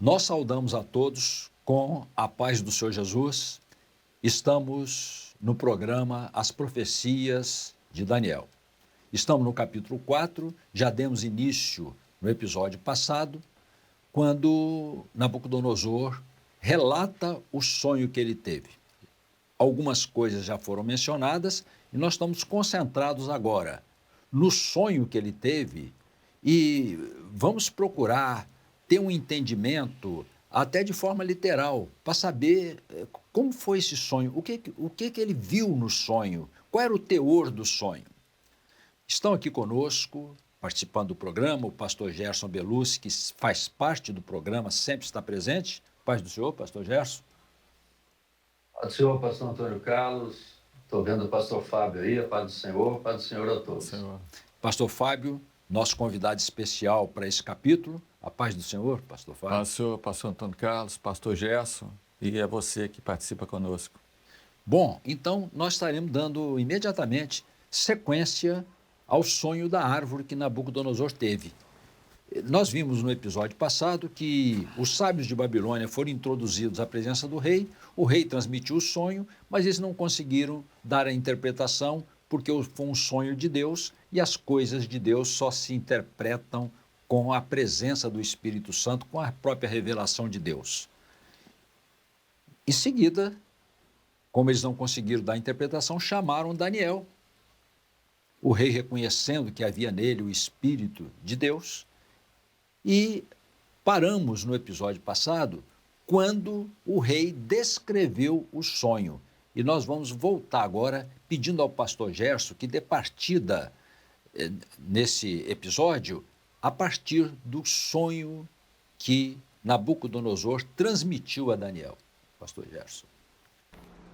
Nós saudamos a todos com a paz do Senhor Jesus. Estamos no programa As Profecias de Daniel. Estamos no capítulo 4, já demos início no episódio passado, quando Nabucodonosor relata o sonho que ele teve. Algumas coisas já foram mencionadas e nós estamos concentrados agora no sonho que ele teve e vamos procurar ter um entendimento até de forma literal, para saber como foi esse sonho, o que ele viu no sonho, qual era o teor do sonho. Estão aqui conosco, participando do programa, o pastor Gerson Belucci, que faz parte do programa, sempre está presente. Paz do Senhor, pastor Gerson. Paz do Senhor, pastor Antônio Carlos. Estou vendo o pastor Fábio aí, a paz do Senhor a todos. Pastor Fábio, nosso convidado especial para esse capítulo. A paz do Senhor, pastor Fábio. Paz do Senhor, pastor Antônio Carlos, pastor Gerson, e é você que participa conosco. Bom, então nós estaremos dando imediatamente sequência ao sonho da árvore que Nabucodonosor teve. Nós vimos no episódio passado que os sábios de Babilônia foram introduzidos à presença do rei, o rei transmitiu o sonho, mas eles não conseguiram dar a interpretação porque foi um sonho de Deus e as coisas de Deus só se interpretam com a presença do Espírito Santo, com a própria revelação de Deus. Em seguida, como eles não conseguiram dar a interpretação, chamaram Daniel. O rei, reconhecendo que havia nele o Espírito de Deus, e paramos no episódio passado quando o rei descreveu o sonho. E nós vamos voltar agora pedindo ao pastor Gerson que dê partida nesse episódio a partir do sonho que Nabucodonosor transmitiu a Daniel. Pastor Gerson.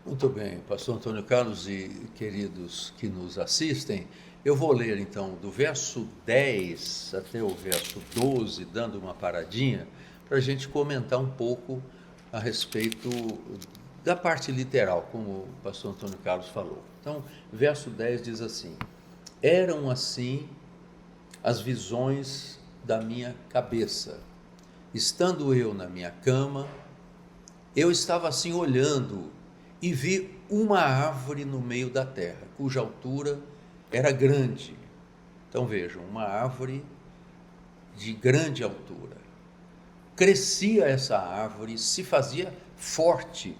Muito bem, pastor Antônio Carlos e queridos que nos assistem, eu vou ler então do verso 10 até o verso 12, dando uma paradinha, para a gente comentar um pouco a respeito da parte literal, como o pastor Antônio Carlos falou. Então, verso 10 diz assim: eram assim as visões da minha cabeça. Estando eu na minha cama, eu estava assim olhando e vi uma árvore no meio da terra, cuja altura era grande. Então vejam, uma árvore de grande altura. Crescia essa árvore, se fazia forte,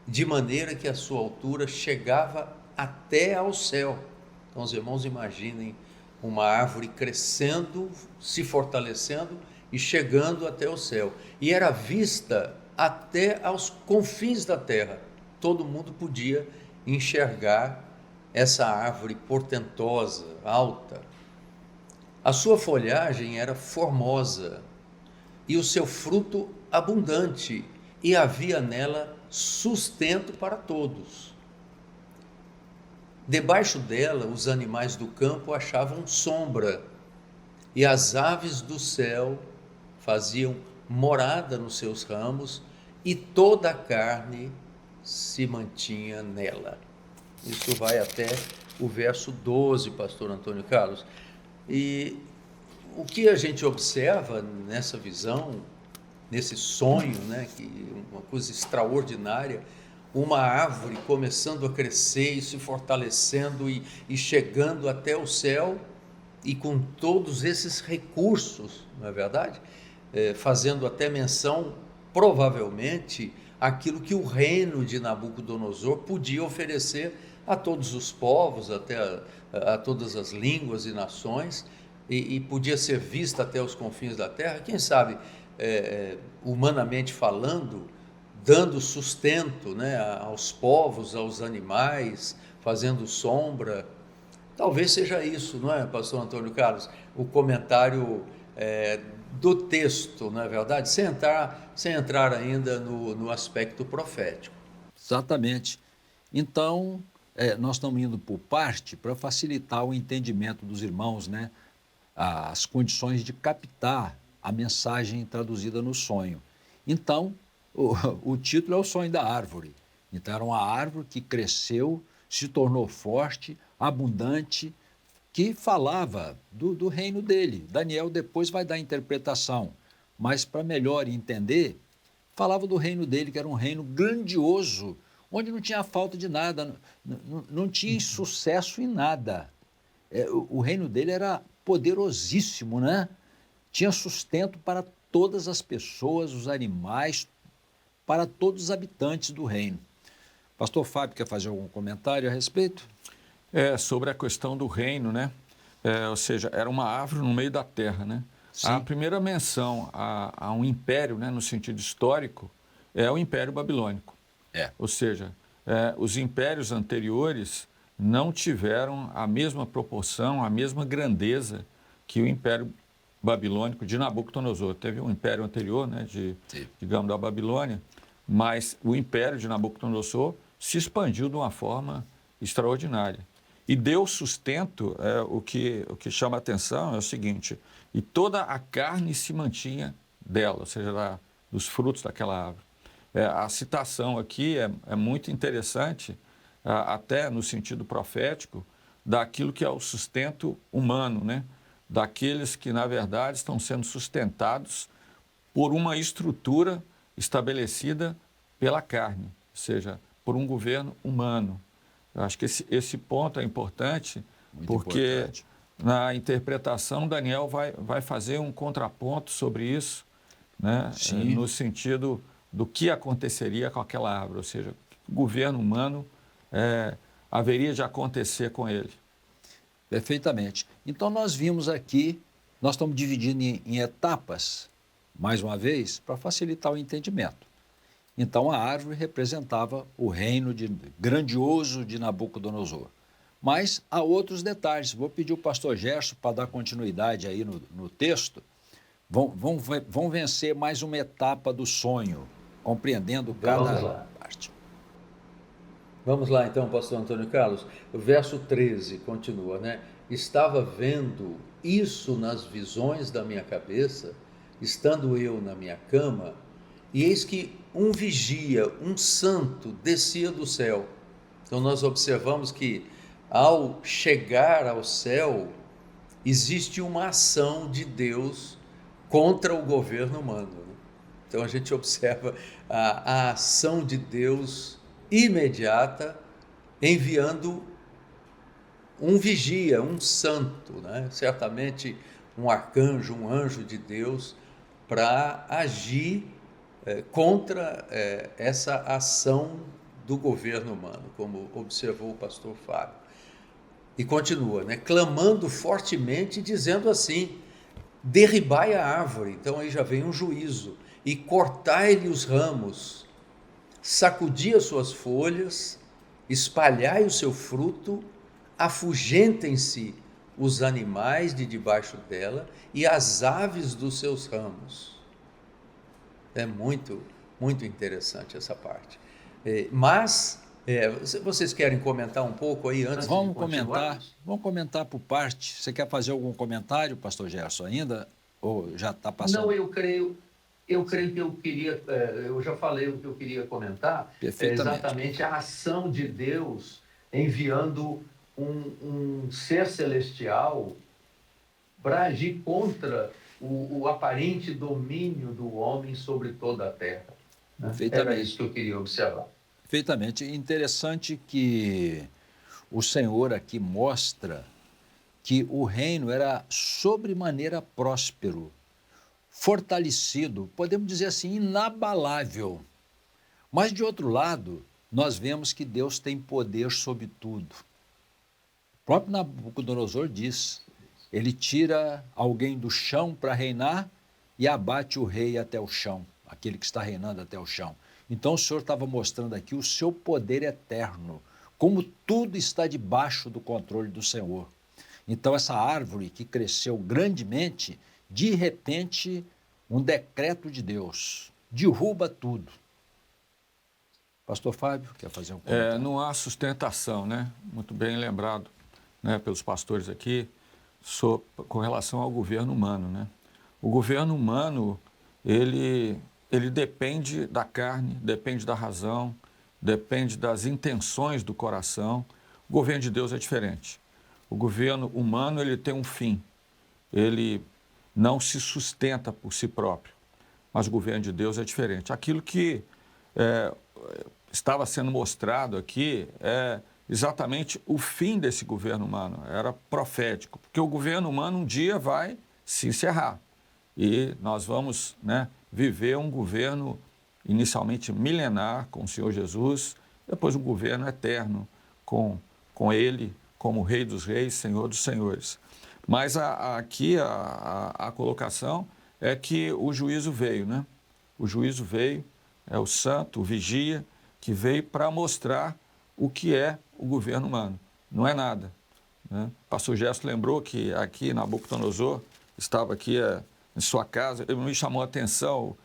de maneira que a sua altura chegava até ao céu. Então os irmãos imaginem uma árvore crescendo, se fortalecendo e chegando até o céu. E era vista até aos confins da terra. Todo mundo podia enxergar essa árvore portentosa, alta. A sua folhagem era formosa e o seu fruto abundante, e havia nela sustento para todos. Debaixo dela, os animais do campo achavam sombra, e as aves do céu faziam morada nos seus ramos, e toda a carne se mantinha nela. Isso vai até o verso 12, pastor Antônio Carlos. E o que a gente observa nessa visão, nesse sonho, né, que uma coisa extraordinária, uma árvore começando a crescer e se fortalecendo e chegando até o céu, e com todos esses recursos, não é verdade? Fazendo até menção, provavelmente, aquilo que o reino de Nabucodonosor podia oferecer a todos os povos, até a todas as línguas e nações, e podia ser vista até os confins da terra, quem sabe, humanamente falando, dando sustento, né, aos povos, aos animais, fazendo sombra. Talvez seja isso, não é, pastor Antônio Carlos? O comentário do texto, não é verdade? Sem entrar ainda no aspecto profético. Exatamente. Então, nós estamos indo por parte para facilitar o entendimento dos irmãos, né? As condições de captar a mensagem traduzida no sonho. Então, o título é o sonho da árvore. Então, era uma árvore que cresceu, se tornou forte, abundante, que falava do reino dele. Daniel depois vai dar a interpretação, mas para melhor entender, falava do reino dele, que era um reino grandioso, onde não tinha falta de nada, não tinha insucesso em nada. O reino dele era poderosíssimo, né? Tinha sustento para todas as pessoas, os animais, para todos os habitantes do reino. Pastor Fábio, quer fazer algum comentário a respeito? Sobre a questão do reino, né? Ou seja, era uma árvore no meio da terra, né? Sim. A primeira menção a um império, né, no sentido histórico, é o Império Babilônico. Ou seja, os impérios anteriores não tiveram a mesma proporção, a mesma grandeza que o Império Babilônico de Nabucodonosor. Teve um império anterior, né, digamos, da Babilônia, mas o Império de Nabucodonosor se expandiu de uma forma extraordinária. E deu sustento, o que chama a atenção é o seguinte, e toda a carne se mantinha dela, ou seja, dos frutos daquela árvore. A citação aqui é muito interessante, até no sentido profético, daquilo que é o sustento humano, né? Daqueles que, na verdade, estão sendo sustentados por uma estrutura estabelecida pela carne, ou seja, por um governo humano. Eu acho que esse ponto é importante, muito porque importante. Na interpretação Daniel vai fazer um contraponto sobre isso, né? No sentido do que aconteceria com aquela árvore, ou seja, o governo humano haveria de acontecer com ele. Perfeitamente. Então nós vimos aqui, nós estamos dividindo em etapas, mais uma vez, para facilitar o entendimento. Então a árvore representava o reino grandioso de Nabucodonosor. Mas há outros detalhes. Vou pedir ao pastor Gerson para dar continuidade aí no texto. Vão vencer mais uma etapa do sonho, compreendendo cada parte. Vamos lá então, pastor Antônio Carlos. O verso 13 continua, né? Estava vendo isso nas visões da minha cabeça, estando eu na minha cama, e eis que um vigia, um santo, descia do céu. Então nós observamos que ao chegar ao céu, existe uma ação de Deus contra o governo humano, né? Então a gente observa a ação de Deus imediata, enviando um vigia, um santo, né? Certamente um arcanjo, um anjo de Deus, para agir contra essa ação do governo humano, como observou o pastor Fábio. E continua, né? Clamando fortemente, dizendo assim: derribai a árvore. Então aí já vem um juízo. E cortai-lhe os ramos, sacudi as suas folhas, espalhai o seu fruto, afugentem-se os animais de debaixo dela e as aves dos seus ramos. É muito, muito interessante essa parte. Mas vocês querem comentar um pouco aí antes de continuar? Vamos comentar por parte. Você quer fazer algum comentário, pastor Gerson, ainda? Ou já está passando? Não, eu creio que eu queria, eu já falei o que eu queria comentar, exatamente a ação de Deus enviando um ser celestial para agir contra o aparente domínio do homem sobre toda a terra. Né? Era isso que eu queria observar. Perfeitamente. Interessante que o Senhor aqui mostra que o reino era sobremaneira próspero, fortalecido, podemos dizer assim, inabalável. Mas, de outro lado, nós vemos que Deus tem poder sobre tudo. O próprio Nabucodonosor diz, ele tira alguém do chão para reinar e abate o rei até o chão, aquele que está reinando até o chão. Então, o Senhor estava mostrando aqui o seu poder eterno, como tudo está debaixo do controle do Senhor. Então, essa árvore que cresceu grandemente, de repente, um decreto de Deus derruba tudo. Pastor Fábio, quer fazer um comentário? Não há sustentação, né? Muito bem lembrado, né, pelos pastores aqui, com relação ao governo humano, né? O governo humano, ele depende da carne, depende da razão, depende das intenções do coração. O governo de Deus é diferente. O governo humano, ele tem um fim. Ele não se sustenta por si próprio. mas o governo de Deus é diferente. Aquilo que estava sendo mostrado aqui é exatamente o fim desse governo humano, era profético, porque o governo humano um dia vai se encerrar e nós vamos, né, viver um governo inicialmente milenar com o Senhor Jesus, depois um governo eterno com Ele como Rei dos Reis, Senhor dos Senhores. Mas aqui a colocação é que o juízo veio, né? O juízo veio, é o santo, o vigia, que veio para mostrar o que é o governo humano. Não é nada, né? O pastor Gerson lembrou que aqui Nabucodonosor estava aqui em sua casa, ele me chamou a atenção,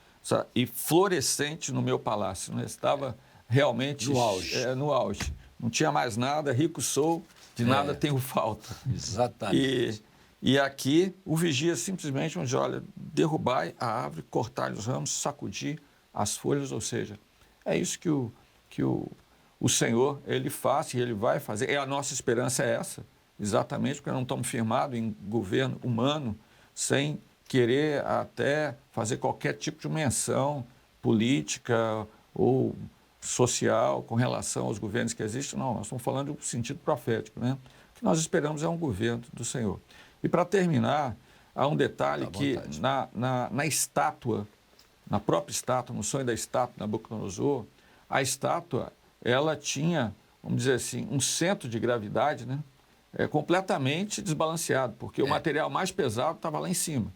e florescente no meu palácio, né? Estava realmente no auge. Não tinha mais nada, rico sou, de nada tenho falta. Exatamente. E aqui o vigia simplesmente diz, olha, derrubai a árvore, cortai os ramos, sacudir as folhas, ou seja, é isso que o Senhor, Ele faz e Ele vai fazer. E a nossa esperança é essa, exatamente porque não estamos firmados em governo humano, sem querer até fazer qualquer tipo de menção política ou social com relação aos governos que existem. Não, nós estamos falando do sentido profético, né? O que nós esperamos é um governo do Senhor. E para terminar, há um detalhe que na estátua, na própria estátua, no sonho da estátua de Nabucodonosor, a estátua, ela tinha, vamos dizer assim, um centro de gravidade, né? Completamente desbalanceado, porque o material mais pesado estava lá em cima.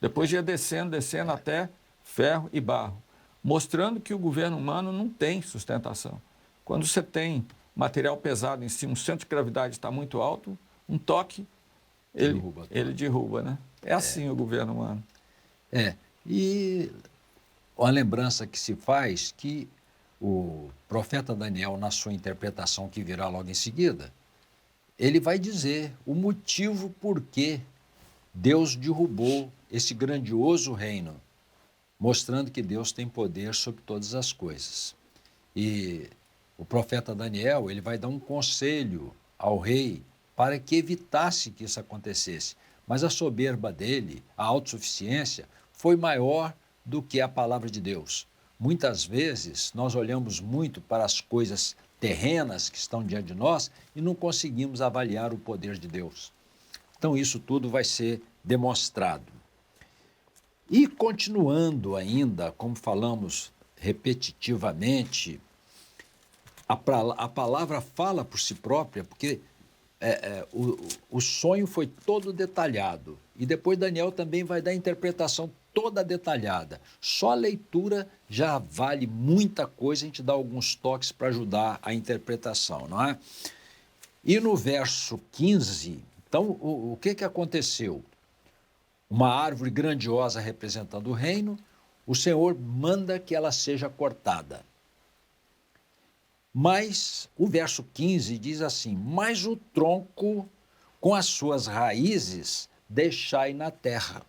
Depois ia descendo até ferro e barro, mostrando que o governo humano não tem sustentação. Quando você tem material pesado em cima, o centro de gravidade está muito alto, um toque, ele derruba, né? É assim o governo humano. E uma lembrança que se faz que o profeta Daniel, na sua interpretação que virá logo em seguida, ele vai dizer o motivo por que Deus derrubou esse grandioso reino, mostrando que Deus tem poder sobre todas as coisas. E o profeta Daniel, ele vai dar um conselho ao rei para que evitasse que isso acontecesse. Mas a soberba dele, a autossuficiência, foi maior do que a palavra de Deus. Muitas vezes nós olhamos muito para as coisas terrenas que estão diante de nós e não conseguimos avaliar o poder de Deus. Então isso tudo vai ser demonstrado. E continuando ainda, como falamos repetitivamente, a palavra fala por si própria, porque o sonho foi todo detalhado. E depois Daniel também vai dar a interpretação toda detalhada. Só a leitura já vale muita coisa, a gente dá alguns toques para ajudar a interpretação, não é? E no verso 15, então, o que aconteceu? Uma árvore grandiosa representando o reino, o Senhor manda que ela seja cortada. Mas o verso 15 diz assim, mas o tronco com as suas raízes deixai na terra,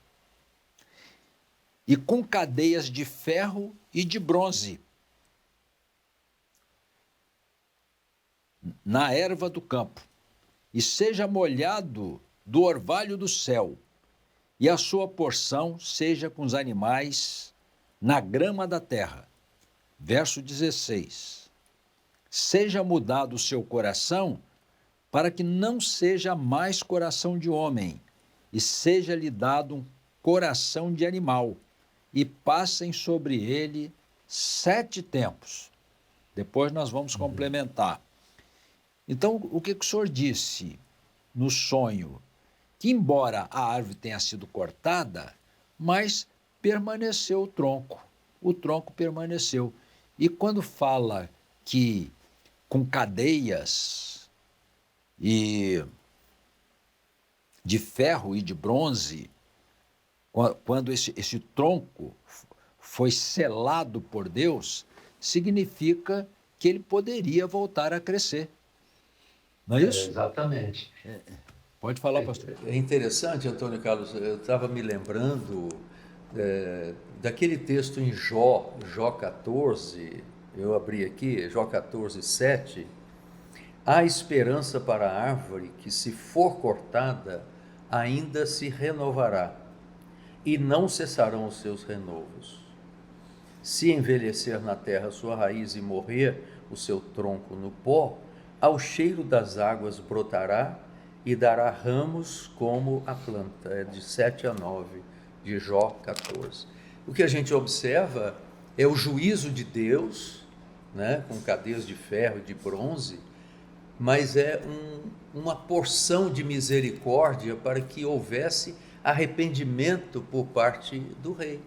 e com cadeias de ferro e de bronze, na erva do campo, e seja molhado do orvalho do céu, e a sua porção seja com os animais na grama da terra. Verso 16. Seja mudado o seu coração, para que não seja mais coração de homem, e seja-lhe dado um coração de animal, e passem sobre ele 7 tempos. Depois nós vamos complementar. Então, o que o Senhor disse no sonho? Que embora a árvore tenha sido cortada, mas permaneceu o tronco. O tronco permaneceu. E quando fala que com cadeias e de ferro e de bronze, quando esse tronco foi selado por Deus, significa que ele poderia voltar a crescer. Não é isso? Exatamente. Pode falar, pastor. É interessante, Antônio Carlos, eu estava me lembrando daquele texto em Jó 14, eu abri aqui, Jó 14, 7, há esperança para a árvore que, se for cortada, ainda se renovará, e não cessarão os seus renovos. se envelhecer na terra a sua raiz e morrer o seu tronco no pó, ao cheiro das águas brotará e dará ramos como a planta. É de 7 a 9 de Jó 14. O que a gente observa é o juízo de Deus, né, com cadeias de ferro e de bronze, mas é uma porção de misericórdia para que houvesse arrependimento por parte do rei.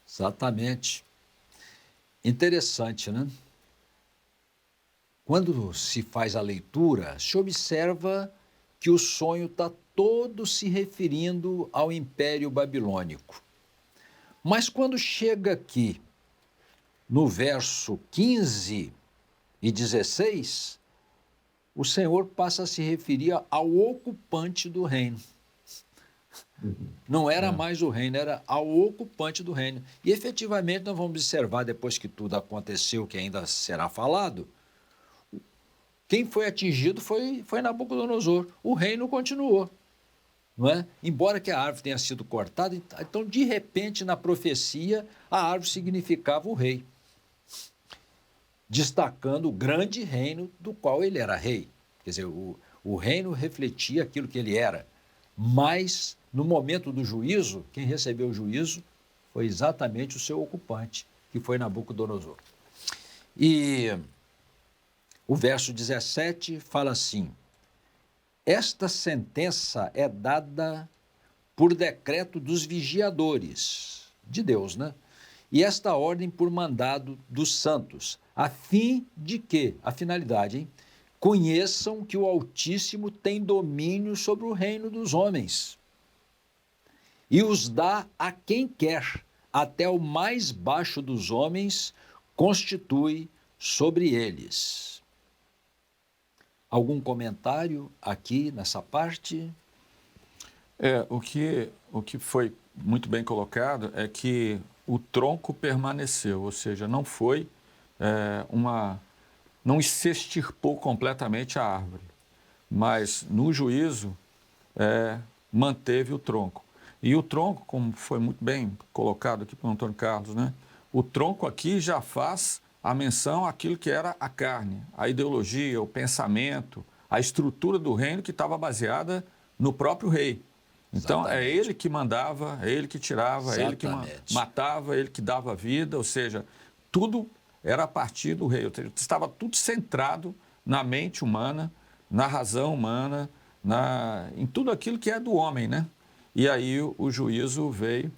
Exatamente. Interessante, né? Quando se faz a leitura, se observa que o sonho está todo se referindo ao Império Babilônico. Mas quando chega aqui, no verso 15 e 16, o Senhor passa a se referir ao ocupante do reino. Não era mais o reino, era ao ocupante do reino. E efetivamente nós vamos observar, depois que tudo aconteceu, que ainda será falado, quem foi atingido foi Nabucodonosor. O reino continuou. Não é? Embora que a árvore tenha sido cortada, então, de repente, na profecia, a árvore significava o rei, destacando o grande reino do qual ele era rei. Quer dizer, o reino refletia aquilo que ele era, mas, no momento do juízo, quem recebeu o juízo foi exatamente o seu ocupante, que foi Nabucodonosor. E o verso 17 fala assim: esta sentença é dada por decreto dos vigiadores, de Deus, né? E esta ordem por mandado dos santos, a fim de que, a finalidade, hein? Conheçam que o Altíssimo tem domínio sobre o reino dos homens e os dá a quem quer, até o mais baixo dos homens constitui sobre eles. Algum comentário aqui nessa parte? O que foi muito bem colocado é que o tronco permaneceu, ou seja, não foi não se extirpou completamente a árvore, mas no juízo manteve o tronco. E o tronco, como foi muito bem colocado aqui pelo Antônio Carlos, né? O tronco aqui já faz a menção àquilo que era a carne, a ideologia, o pensamento, a estrutura do reino que estava baseada no próprio rei. Então, é ele que mandava, é ele que tirava, é ele que matava, é ele que dava vida, ou seja, tudo era a partir do rei. Estava tudo centrado na mente humana, na razão humana, em tudo aquilo que é do homem, né? E aí o juízo veio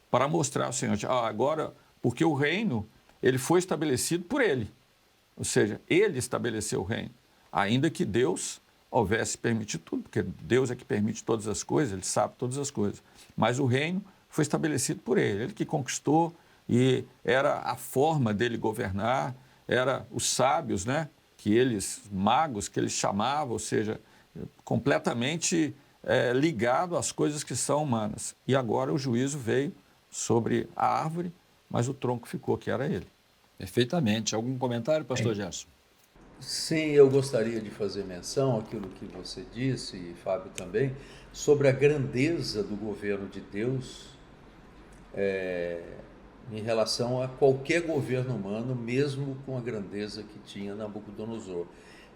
para mostrar ao Senhor, agora, porque o reino, ele foi estabelecido por ele. Ou seja, ele estabeleceu o reino, ainda que Deus houvesse permitido tudo, porque Deus é que permite todas as coisas, ele sabe todas as coisas. Mas o reino foi estabelecido por ele que conquistou, e era a forma dele governar, era os sábios, né, magos que eles chamavam, ou seja, completamente ligado às coisas que são humanas. E agora o juízo veio sobre a árvore, mas o tronco ficou, que era ele. Perfeitamente. Algum comentário, pastor Gerson? Sim, eu gostaria de fazer menção àquilo que você disse, e Fábio também, sobre a grandeza do governo de Deus em relação a qualquer governo humano, mesmo com a grandeza que tinha Nabucodonosor.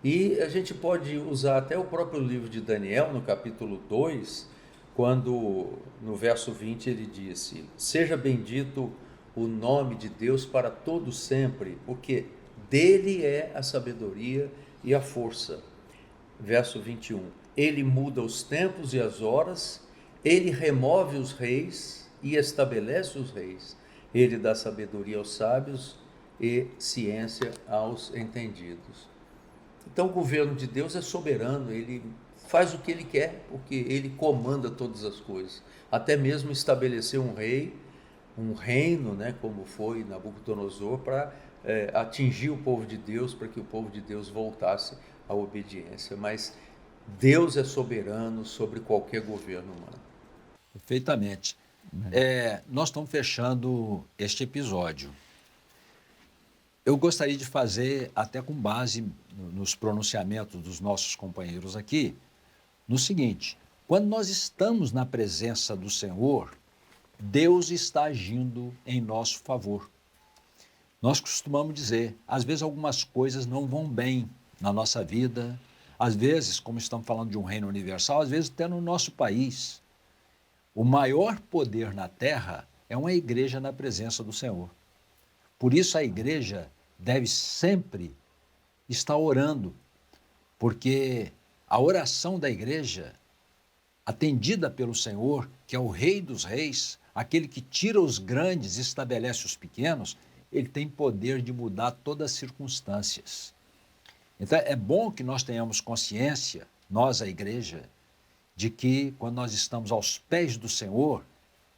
E a gente pode usar até o próprio livro de Daniel, no capítulo 2, quando no verso 20 ele disse: seja bendito o nome de Deus para todo sempre, porque dele é a sabedoria e a força. Verso 21, ele muda os tempos e as horas, ele remove os reis e estabelece os reis, ele dá sabedoria aos sábios e ciência aos entendidos. Então o governo de Deus é soberano, ele faz o que ele quer, porque ele comanda todas as coisas, até mesmo estabelecer um rei, um reino, né, como foi Nabucodonosor, para atingir o povo de Deus, para que o povo de Deus voltasse à obediência. Mas Deus é soberano sobre qualquer governo humano. Perfeitamente. Nós estamos fechando este episódio. Eu gostaria de fazer, até com base nos pronunciamentos dos nossos companheiros aqui, no seguinte: quando nós estamos na presença do Senhor, Deus está agindo em nosso favor. Nós costumamos dizer, às vezes algumas coisas não vão bem na nossa vida, às vezes, como estamos falando de um reino universal, às vezes até no nosso país. O maior poder na terra é uma igreja na presença do Senhor. Por isso a igreja deve sempre estar orando, porque a oração da igreja, atendida pelo Senhor, que é o Rei dos Reis, aquele que tira os grandes e estabelece os pequenos, ele tem poder de mudar todas as circunstâncias. Então é bom que nós tenhamos consciência, nós, a igreja, de que quando nós estamos aos pés do Senhor,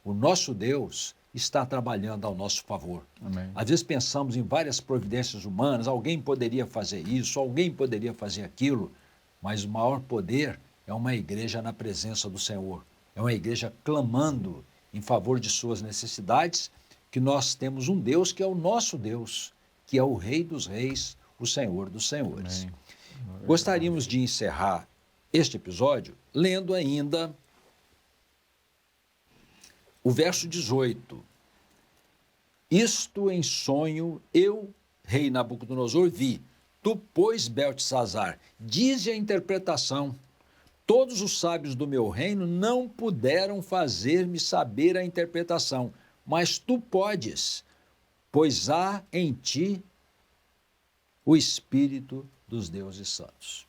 o nosso Deus está trabalhando ao nosso favor. Amém. Às vezes pensamos em várias providências humanas, alguém poderia fazer isso, alguém poderia fazer aquilo, mas o maior poder é uma igreja na presença do Senhor, é uma igreja clamando em favor de suas necessidades, que nós temos um Deus que é o nosso Deus, que é o Rei dos Reis, o Senhor dos Senhores. Amém. Gostaríamos de encerrar este episódio lendo ainda o verso 18. Isto em sonho eu, rei Nabucodonosor, vi. Tu, pois, Beltesazar, dize a interpretação. Todos os sábios do meu reino não puderam fazer-me saber a interpretação, mas tu podes, pois há em ti o Espírito dos deuses santos.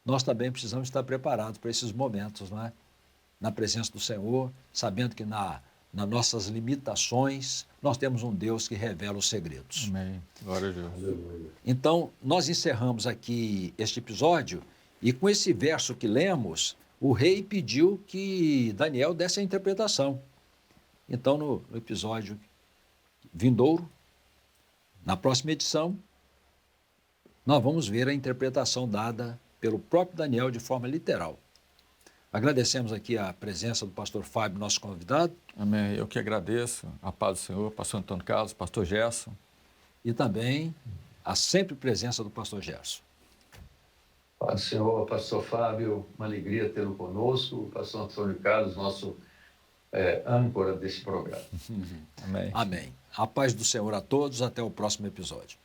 Nós também precisamos estar preparados para esses momentos, não é? Na presença do Senhor, sabendo que nas nossas limitações, nós temos um Deus que revela os segredos. Amém. Glória a Deus. Então, nós encerramos aqui este episódio e com esse verso que lemos, o rei pediu que Daniel desse a interpretação. Então, no episódio vindouro, na próxima edição, nós vamos ver a interpretação dada pelo próprio Daniel de forma literal. Agradecemos aqui a presença do pastor Fábio, nosso convidado. Amém. Eu que agradeço a paz do Senhor, pastor Antônio Carlos, pastor Gerson. E também a sempre presença do pastor Gerson. Paz do Senhor, pastor Fábio, uma alegria tê-lo conosco. O pastor Antônio Carlos, nosso âncora desse programa. Amém. Amém. A paz do Senhor a todos. Até o próximo episódio.